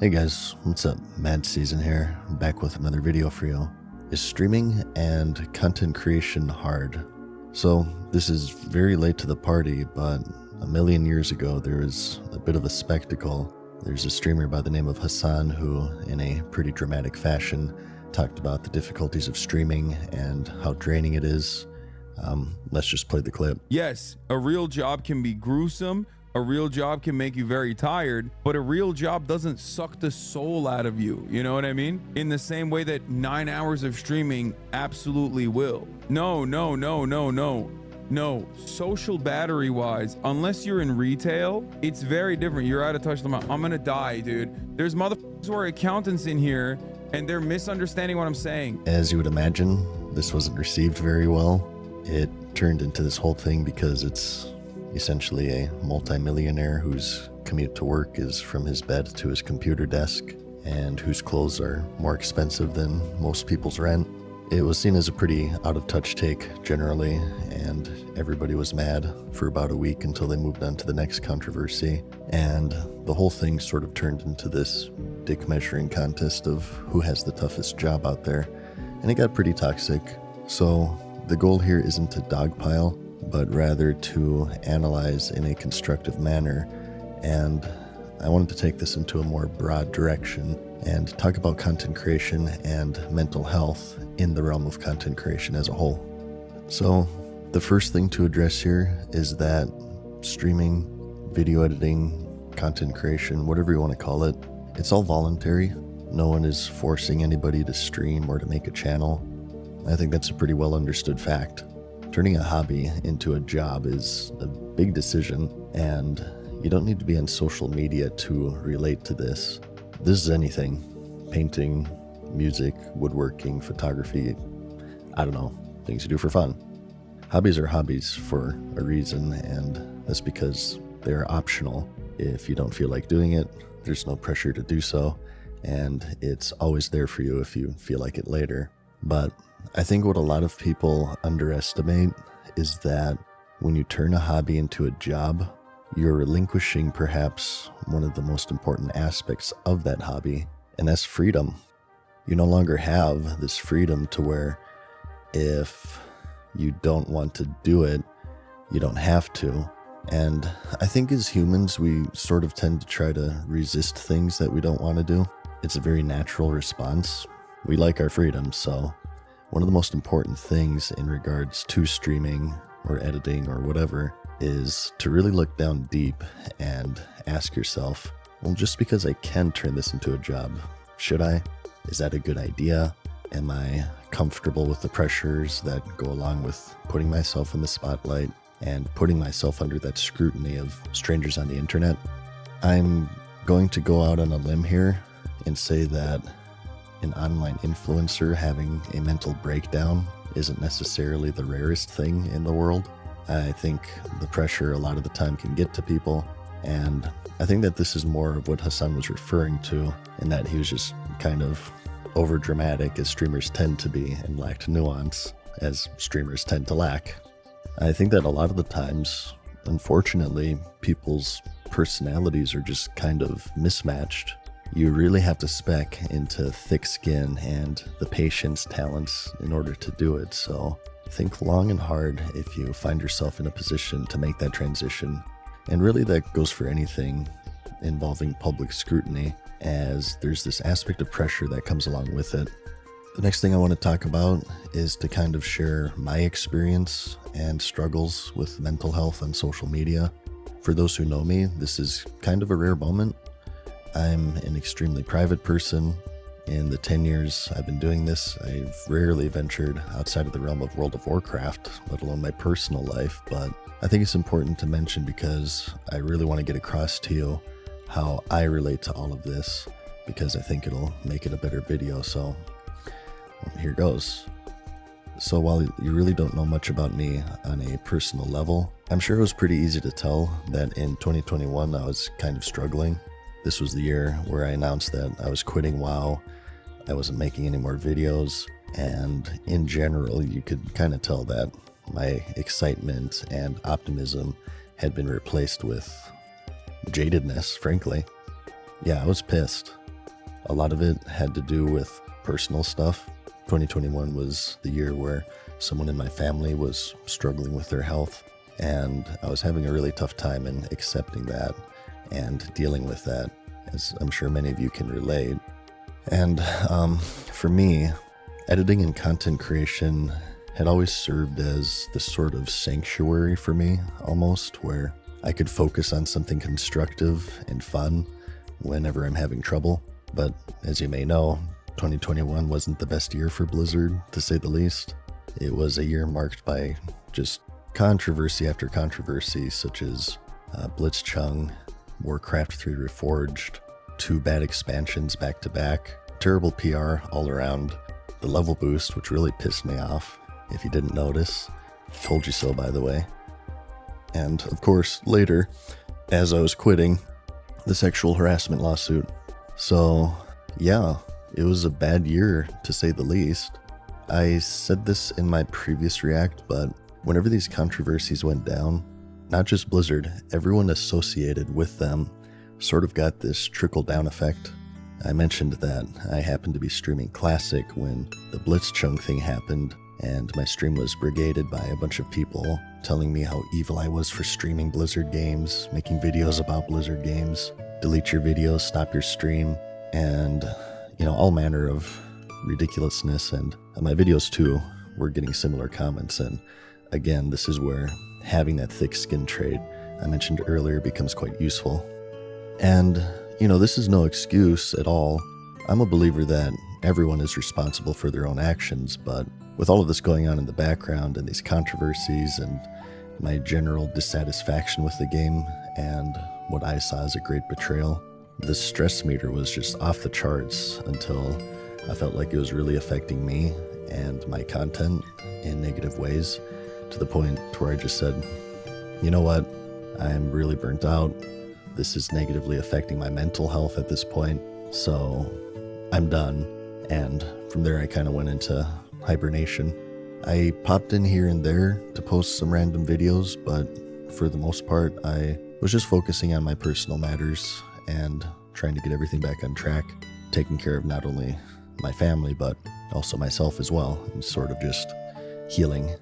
Hey guys, what's up? Mad Season here, back with another video for you. Is streaming and content creation hard? So this is very late to the party, but a million years ago there was a bit of a spectacle. There's a streamer by the name of Hassan who, in a pretty dramatic fashion, talked about the difficulties of streaming and how draining it is. Let's just play the clip. Yes, a real job can be gruesome. A real job can make you very tired, but a real job doesn't suck the soul out of you. You know what I mean? In the same way that 9 hours of streaming absolutely will. No. Social battery wise, unless you're in retail, it's very different. You're out of touch. I'm gonna die, dude. There's motherfuckers who are accountants in here and they're misunderstanding what I'm saying. As you would imagine, this wasn't received very well. It turned into this whole thing because it's essentially a multimillionaire whose commute to work is from his bed to his computer desk and whose clothes are more expensive than most people's rent. It was seen as a pretty out-of-touch take generally, and everybody was mad for about a week until they moved on to the next controversy, and the whole thing sort of turned into this dick measuring contest of who has the toughest job out there, and it got pretty toxic. So the goal here isn't to dogpile, but rather to analyze in a constructive manner. And I wanted to take this into a more broad direction and talk about content creation and mental health in the realm of content creation as a whole. So the first thing to address here is that streaming, video editing, content creation, whatever you want to call it, it's all voluntary. No one is forcing anybody to stream or to make a channel. I think that's a pretty well understood fact. Turning a hobby into a job is a big decision, and you don't need to be on social media to relate to this. This is anything: painting, music, woodworking, photography, I don't know, things you do for fun. Hobbies are hobbies for a reason, and that's because they're optional. If you don't feel like doing it, there's no pressure to do so, and it's always there for you if you feel like it later. But I think what a lot of people underestimate is that when you turn a hobby into a job, you're relinquishing perhaps one of the most important aspects of that hobby, and that's freedom. You no longer have this freedom to where if you don't want to do it, you don't have to. And I think as humans, we sort of tend to try to resist things that we don't want to do. It's a very natural response. We like our freedom, so one of the most important things in regards to streaming or editing or whatever is to really look down deep and ask yourself, well, just because I can turn this into a job, should I? Is that a good idea? Am I comfortable with the pressures that go along with putting myself in the spotlight and putting myself under that scrutiny of strangers on the internet? I'm going to go out on a limb here and say that an online influencer having a mental breakdown isn't necessarily the rarest thing in the world. I think the pressure a lot of the time can get to people, and I think that this is more of what Hassan was referring to, in that he was just kind of over dramatic, as streamers tend to be, and lacked nuance, as streamers tend to lack. I think that a lot of the times, unfortunately, people's personalities are just kind of mismatched. You really have to spec into thick skin and the patience, talents in order to do it. So think long and hard if you find yourself in a position to make that transition. And really that goes for anything involving public scrutiny, as there's this aspect of pressure that comes along with it. The next thing I want to talk about is to kind of share my experience and struggles with mental health on social media. For those who know me, this is kind of a rare moment. I'm an extremely private person. In the 10 years I've been doing this, I've rarely ventured outside of the realm of World of Warcraft, let alone my personal life, but I think it's important to mention because I really want to get across to you how I relate to all of this, because I think it'll make it a better video. So here goes. So while you really don't know much about me on a personal level, I'm sure it was pretty easy to tell that in 2021 I was kind of struggling. This was the year where I announced that I was quitting WoW, I wasn't making any more videos, and in general you could kind of tell that my excitement and optimism had been replaced with jadedness, frankly. Yeah, I was pissed. A lot of it had to do with personal stuff. 2021 was the year where someone in my family was struggling with their health, and I was having a really tough time in accepting that and dealing with that, as I'm sure many of you can relate. And for me, editing and content creation had always served as this sort of sanctuary for me, almost, where I could focus on something constructive and fun whenever I'm having trouble. But as you may know, 2021 wasn't the best year for Blizzard, to say the least. It was a year marked by just controversy after controversy, such as Blitzchung, Warcraft 3 Reforged, 2 bad expansions back to back, terrible PR all around, the level boost, which really pissed me off, if you didn't notice. Told you so, by the way. And of course, later, as I was quitting, the sexual harassment lawsuit. So, yeah, it was a bad year, to say the least. I said this in my previous react, but whenever these controversies went down, not just Blizzard, everyone associated with them sort of got this trickle-down effect. I mentioned that I happened to be streaming Classic when the Blitzchung thing happened, and my stream was brigaded by a bunch of people telling me how evil I was for streaming Blizzard games, making videos about Blizzard games, delete your videos, stop your stream, and, all manner of ridiculousness. And my videos too were getting similar comments. And again, this is where having that thick skin trait I mentioned earlier becomes quite useful. And, this is no excuse at all. I'm a believer that everyone is responsible for their own actions, but with all of this going on in the background and these controversies and my general dissatisfaction with the game and what I saw as a great betrayal, the stress meter was just off the charts until I felt like it was really affecting me and my content in negative ways, to the point where I just said, you know what, I'm really burnt out. This is negatively affecting my mental health at this point, so I'm done. And from there I kind of went into hibernation. I popped in here and there to post some random videos, but for the most part I was just focusing on my personal matters and trying to get everything back on track, taking care of not only my family but also myself as well, and sort of just healing.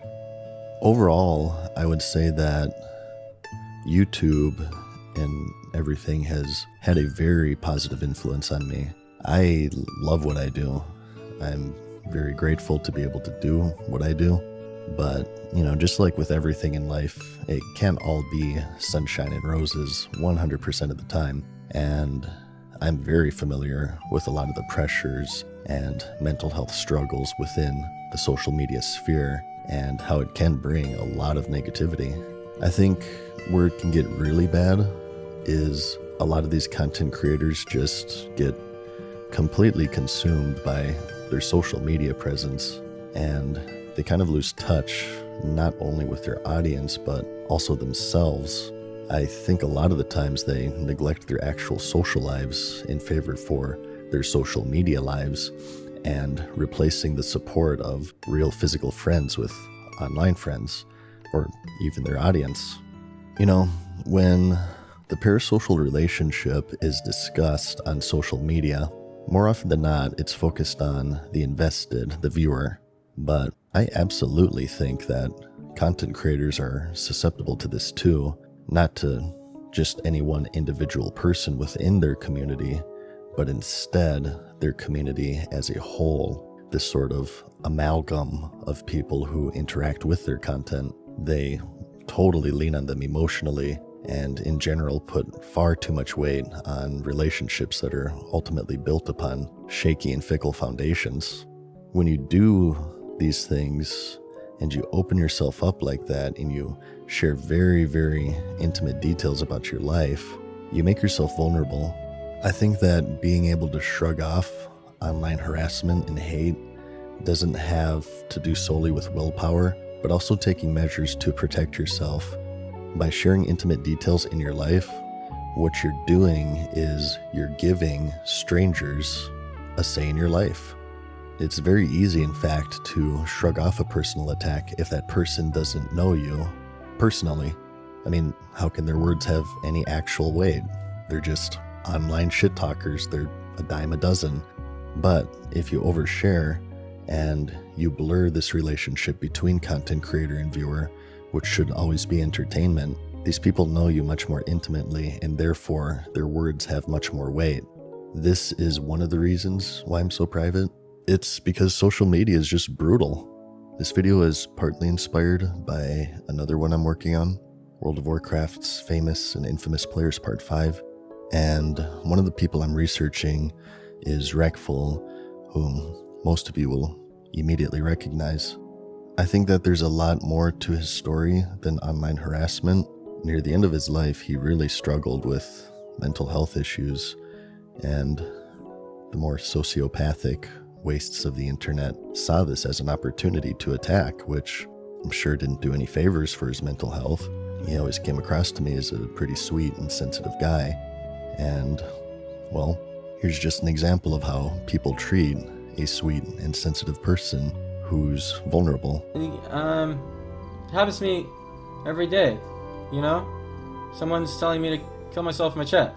Overall, I would say that YouTube and everything has had a very positive influence on me. I love what I do. I'm very grateful to be able to do what I do. But, just like with everything in life, it can't all be sunshine and roses 100% of the time. And I'm very familiar with a lot of the pressures and mental health struggles within the social media sphere and how it can bring a lot of negativity. I think where it can get really bad is a lot of these content creators just get completely consumed by their social media presence, and they kind of lose touch not only with their audience but also themselves. I think a lot of the times they neglect their actual social lives in favor for their social media lives, and replacing the support of real physical friends with online friends, or even their audience. When the parasocial relationship is discussed on social media, more often than not, it's focused on the invested, the viewer. But I absolutely think that content creators are susceptible to this too, not to just any one individual person within their community, but instead their community as a whole, this sort of amalgam of people who interact with their content. They totally lean on them emotionally and in general put far too much weight on relationships that are ultimately built upon shaky and fickle foundations. When you do these things and you open yourself up like that and you share very, very intimate details about your life, you make yourself vulnerable. I think that being able to shrug off online harassment and hate doesn't have to do solely with willpower, but also taking measures to protect yourself. By sharing intimate details in your life, what you're doing is you're giving strangers a say in your life. It's very easy, in fact, to shrug off a personal attack if that person doesn't know you personally. I mean, how can their words have any actual weight? They're just online shit talkers. They're a dime a dozen. But if you overshare and you blur this relationship between content creator and viewer, which should always be entertainment, these people know you much more intimately, and therefore their words have much more weight. This is one of the reasons why I'm so private. It's because social media is just brutal. This video is partly inspired by another one I'm working on, World of Warcraft's Famous and Infamous Players Part 5. And one of the people I'm researching is Wreckful, whom most of you will immediately recognize. I think that there's a lot more to his story than online harassment. Near the end of his life, he really struggled with mental health issues, and the more sociopathic wastes of the internet saw this as an opportunity to attack, which I'm sure didn't do any favors for his mental health. He always came across to me as a pretty sweet and sensitive guy. And, well, here's just an example of how people treat a sweet and sensitive person who's vulnerable. It happens to me every day, you know? Someone's telling me to kill myself in my chat.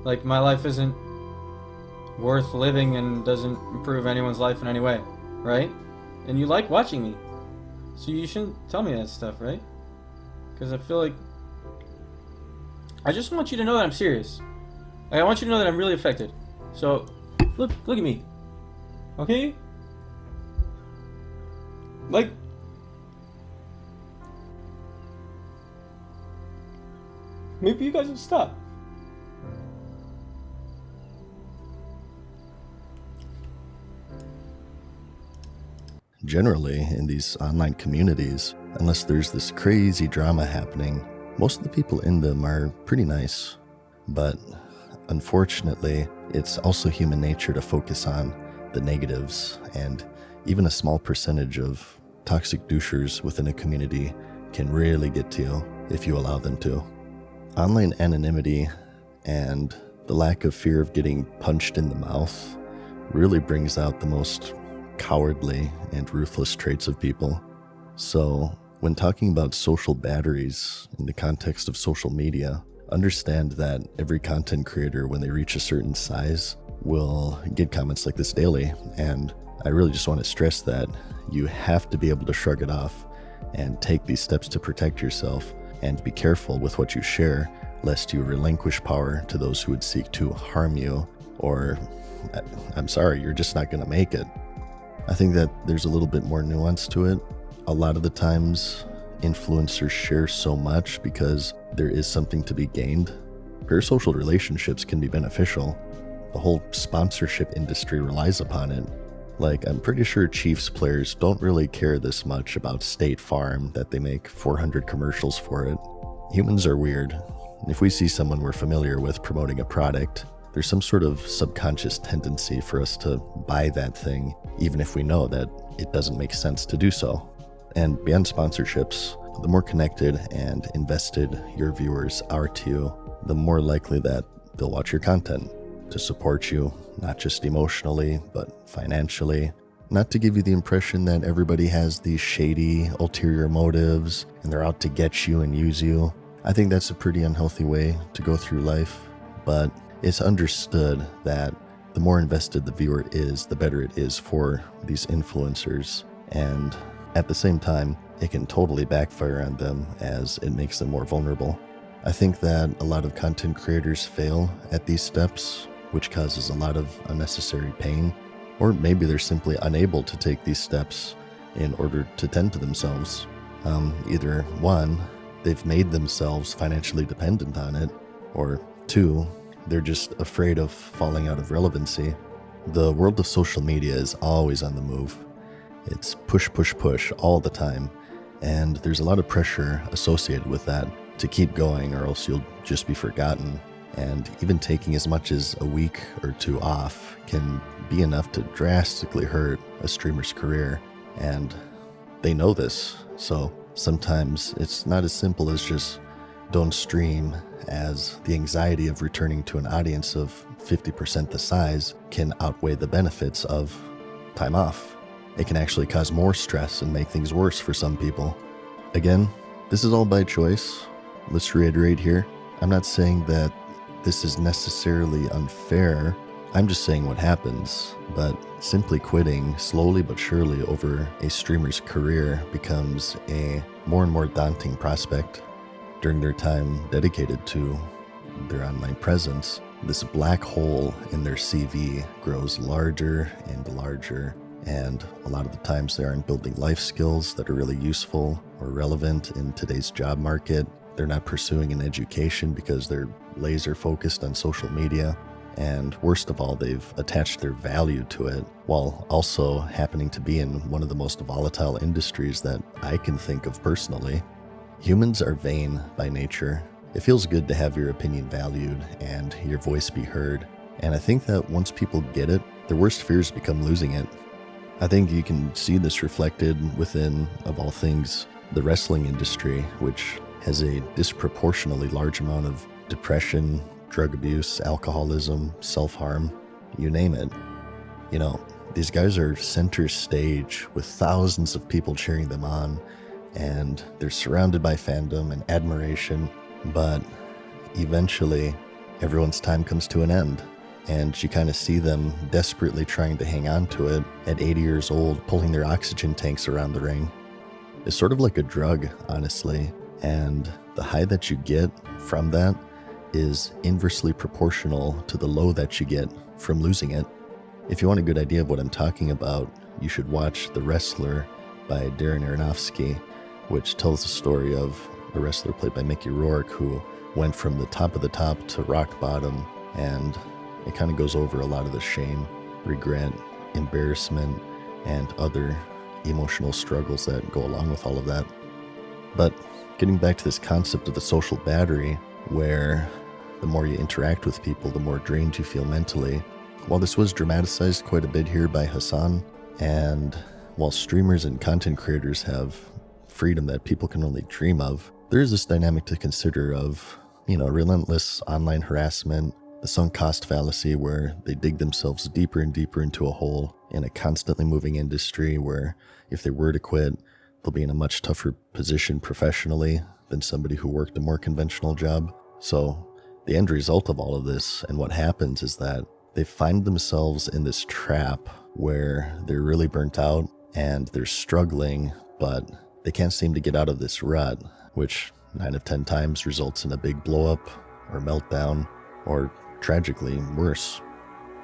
Like, my life isn't worth living and doesn't improve anyone's life in any way, right? And you like watching me, so you shouldn't tell me that stuff, right? Because I feel like I just want you to know that I'm serious. Like, I want you to know that I'm really affected. So look at me, okay? Like, maybe you guys will stop. Generally, in these online communities, unless there's this crazy drama happening, most of the people in them are pretty nice. But unfortunately, it's also human nature to focus on the negatives, and even a small percentage of toxic douchers within a community can really get to you if you allow them to. Online anonymity and the lack of fear of getting punched in the mouth really brings out the most cowardly and ruthless traits of people. So when talking about social batteries in the context of social media, understand that every content creator, when they reach a certain size, will get comments like this daily. And I really just want to stress that you have to be able to shrug it off and take these steps to protect yourself, and be careful with what you share, lest you relinquish power to those who would seek to harm you, or I'm sorry, you're just not going to make it. I think that there's a little bit more nuance to it. A lot of the times, influencers share so much because there is something to be gained. Parasocial relationships can be beneficial. The whole sponsorship industry relies upon it. Like, I'm pretty sure Chiefs players don't really care this much about State Farm that they make 400 commercials for it. Humans are weird. If we see someone we're familiar with promoting a product, there's some sort of subconscious tendency for us to buy that thing, even if we know that it doesn't make sense to do so. And beyond sponsorships, the more connected and invested your viewers are to you, the more likely that they'll watch your content to support you, not just emotionally, but financially. Not to give you the impression that everybody has these shady, ulterior motives and they're out to get you and use you. I think that's a pretty unhealthy way to go through life, but it's understood that the more invested the viewer is, the better it is for these influencers. And at the same time, it can totally backfire on them as it makes them more vulnerable. I think that a lot of content creators fail at these steps, which causes a lot of unnecessary pain, or maybe they're simply unable to take these steps in order to tend to themselves. Either one, they've made themselves financially dependent on it, or two, they're just afraid of falling out of relevancy. The world of social media is always on the move. It's push, push, push all the time, and there's a lot of pressure associated with that to keep going, or else you'll just be forgotten. And even taking as much as a week or two off can be enough to drastically hurt a streamer's career, and they know this. So sometimes it's not as simple as just don't stream, as the anxiety of returning to an audience of 50% the size can outweigh the benefits of time off. It can actually cause more stress and make things worse for some people. Again, this is all by choice. Let's reiterate here. I'm not saying that this is necessarily unfair. I'm just saying what happens, but simply quitting slowly but surely over a streamer's career becomes a more and more daunting prospect. During their time dedicated to their online presence, this black hole in their CV grows larger and larger, and a lot of the times they aren't building life skills that are really useful or relevant in today's job market. They're not pursuing an education because they're laser focused on social media. And worst of all, they've attached their value to it while also happening to be in one of the most volatile industries that I can think of personally. Humans are vain by nature. It feels good to have your opinion valued and your voice be heard. And I think that once people get it, their worst fears become losing it. I think you can see this reflected within, of all things, the wrestling industry, which has a disproportionately large amount of depression, drug abuse, alcoholism, self-harm, you name it. You know, these guys are center stage with thousands of people cheering them on, and they're surrounded by fandom and admiration, but eventually everyone's time comes to an end, and you kind of see them desperately trying to hang on to it at 80 years old, pulling their oxygen tanks around the ring. It's sort of like a drug, honestly, and the high that you get from that is inversely proportional to the low that you get from losing it. If you want a good idea of what I'm talking about, you should watch The Wrestler by Darren Aronofsky, which tells the story of a wrestler played by Mickey Rourke who went from the top of the top to rock bottom, and it kind of goes over a lot of the shame, regret, embarrassment, and other emotional struggles that go along with all of that. But getting back to this concept of the social battery, where the more you interact with people, the more drained you feel mentally. While this was dramatized quite a bit here by Hassan, and while streamers and content creators have freedom that people can only dream of, there is this dynamic to consider of, relentless online harassment, the sunk cost fallacy where they dig themselves deeper and deeper into a hole in a constantly moving industry where if they were to quit, they'll be in a much tougher position professionally than somebody who worked a more conventional job. So the end result of all of this and what happens is that they find themselves in this trap where they're really burnt out and they're struggling, but they can't seem to get out of this rut, which 9 of 10 times results in a big blow up or meltdown, or tragically worse.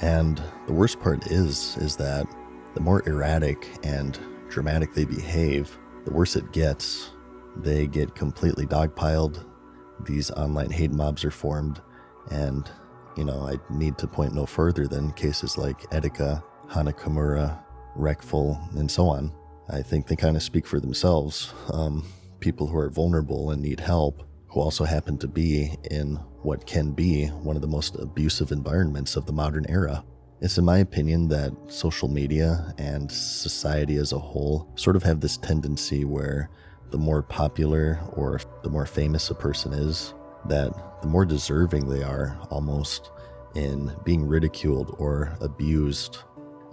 And the worst part is that the more erratic and dramatic they behave, the worse it gets. They get completely dogpiled. These online hate mobs are formed, and I need to point no further than cases like Etika, Hana Kimura, Wreckful, and so on. I think they kind of speak for themselves. People who are vulnerable and need help, who also happen to be in what can be one of the most abusive environments of the modern era. It's in my opinion that social media and society as a whole sort of have this tendency where the more popular or the more famous a person is, that the more deserving they are almost in being ridiculed or abused.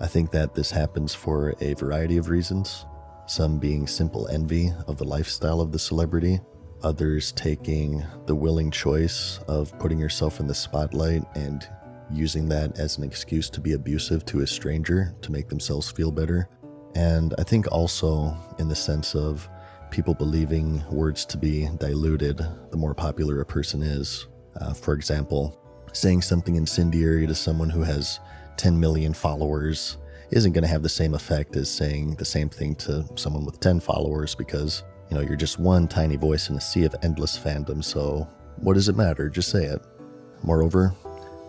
I think that this happens for a variety of reasons, some being simple envy of the lifestyle of the celebrity, others taking the willing choice of putting yourself in the spotlight and using that as an excuse to be abusive to a stranger to make themselves feel better. And I think also in the sense of people believing words to be diluted the more popular a person is. For example, saying something incendiary to someone who has 10 million followers isn't going to have the same effect as saying the same thing to someone with 10 followers because, you're just one tiny voice in a sea of endless fandom, so what does it matter? Just say it. Moreover,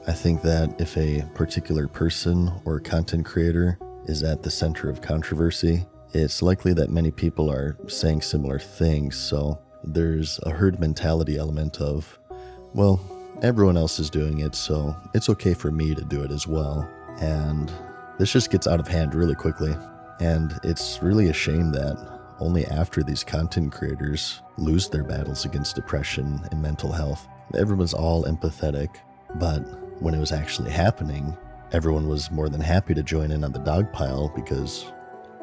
I think that if a particular person or content creator is at the center of controversy, it's likely that many people are saying similar things, so there's a herd mentality element of, well, everyone else is doing it, so it's okay for me to do it as well. And this just gets out of hand really quickly. And it's really a shame that only after these content creators lose their battles against depression and mental health, everyone's all empathetic, but when it was actually happening, everyone was more than happy to join in on the dog pile because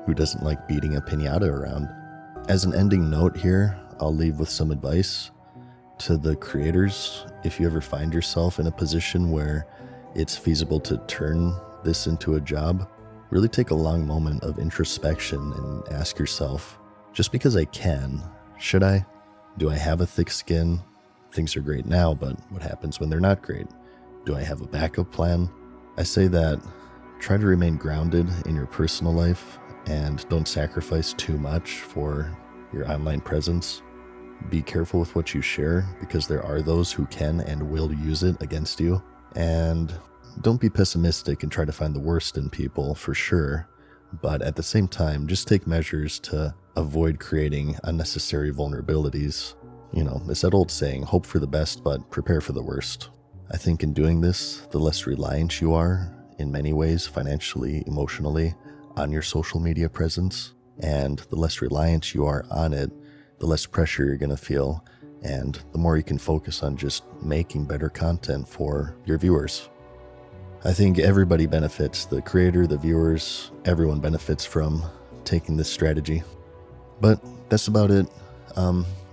who doesn't like beating a piñata around? As an ending note here, I'll leave with some advice to the creators. If you ever find yourself in a position where it's feasible to turn this into a job, really take a long moment of introspection and ask yourself, just because I can, should I? Do I have a thick skin? Things are great now, but what happens when they're not great? Do I have a backup plan? I say that try to remain grounded in your personal life and don't sacrifice too much for your online presence. Be careful with what you share because there are those who can and will use it against you. And don't be pessimistic and try to find the worst in people for sure. But at the same time, just take measures to avoid creating unnecessary vulnerabilities. You know, it's that old saying, hope for the best, but prepare for the worst. I think in doing this, the less reliant you are, in many ways, financially, emotionally, on your social media presence, and the less reliant you are on it, the less pressure you're going to feel, and the more you can focus on just making better content for your viewers. I think everybody benefits, the creator, the viewers, everyone benefits from taking this strategy. But that's about it.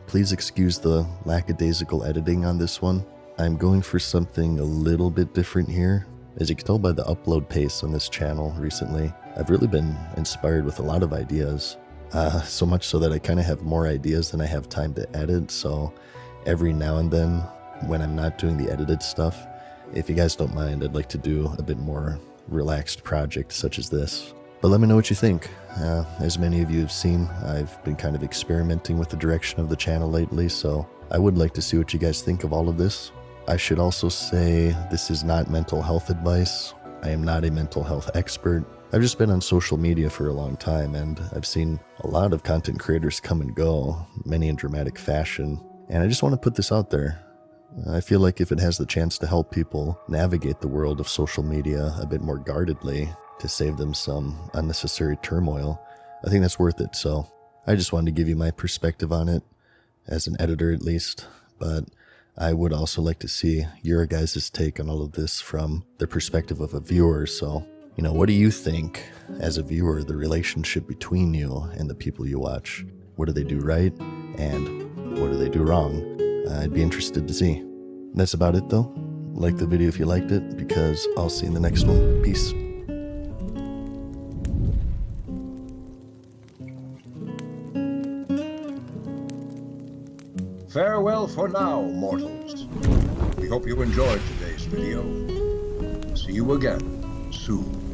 Please excuse the lackadaisical editing on this one. I'm going for something a little bit different here. As you can tell by the upload pace on this channel recently, I've really been inspired with a lot of ideas. So much so that I kind of have more ideas than I have time to edit. So every now and then, when I'm not doing the edited stuff, if you guys don't mind, I'd like to do a bit more relaxed project such as this. But let me know what you think. As many of you have seen, I've been kind of experimenting with the direction of the channel lately, so I would like to see what you guys think of all of this. I should also say this is not mental health advice. I am not a mental health expert. I've just been on social media for a long time, and I've seen a lot of content creators come and go, many in dramatic fashion, and I just want to put this out there. I feel like if it has the chance to help people navigate the world of social media a bit more guardedly, to save them some unnecessary turmoil, I think that's worth it. So I just wanted to give you my perspective on it, as an editor at least, but I would also like to see your guys' take on all of this from the perspective of a viewer. So, you know, what do you think as a viewer, the relationship between you and the people you watch? What do they do right? And what do they do wrong? I'd be interested to see. That's about it though. Like the video if you liked it, because I'll see you in the next one. Peace. Farewell for now, mortals. We hope you enjoyed today's video. See you again soon.